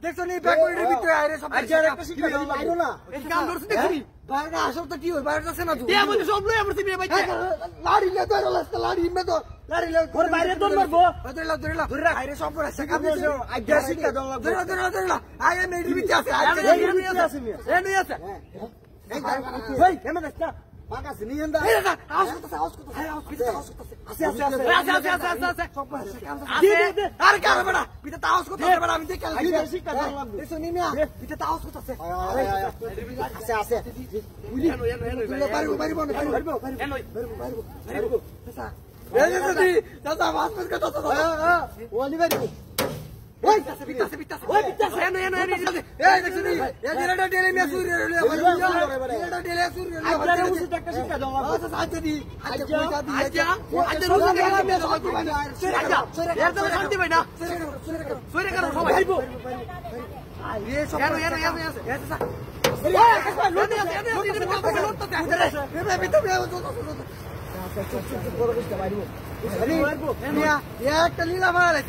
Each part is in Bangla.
দেখছো নি ব্যাগ করে ভিতরে আরে সব বাইরো না এই কাম করছ দেখি বাইরে আসল তো কি হয় বাইরে আছে না তুই আমি সব লই আমরছি মে ভাই লাড়ি লে তো রাস্তা লাড়ি মে তো লাড়ি লে ঘর বাইরে দন মারবো ধরে লা আরে সব করে আছে কাম করছ আগে শিক্ষা দন ধরে লা আগে মেডি ভিতরে আছে আগে মেডি আছে এ নই আছে এই কেমন আছে বাগাস নি এন্ডা এই না আউস করতে আছে সব আছে দে আরে কারে বড়া পিতা তাউস করতে বড়া আমি দেখে শিক্ষা দিলাম এসো নি মিয়া পিতা তাউস করতে আছে বুঝলি পারিবো দাদা এই যে দাদা মাছ মাছ কথা ওলি পারিবো ওই পিতাছে ওই পিতাছে এনো এই দেখছ নি এই যেটা ডেলে মিয়া সুরি রে এটা ডেলে সুরি রে আজকে উসি একটা শিক্ষা দাও আচ্ছা দি আচ্ছা রুজি গেলা মিয়া সব কি বানা এর তো শান্তি ভাই না সরে করো সবাই আইবো এই সব এনো এসা একটা লীলা মারা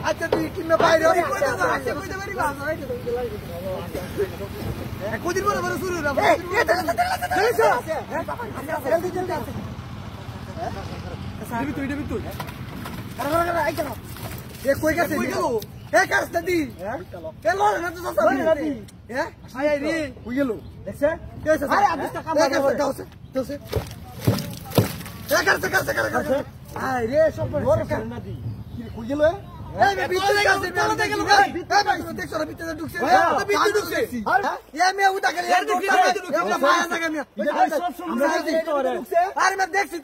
আচ্ছা তুই কিনে বাইরে কদিন পরে বড় শুরু কই গেছে কাজটা দি না তো কই গেল দেখছে কই গেল দেখছি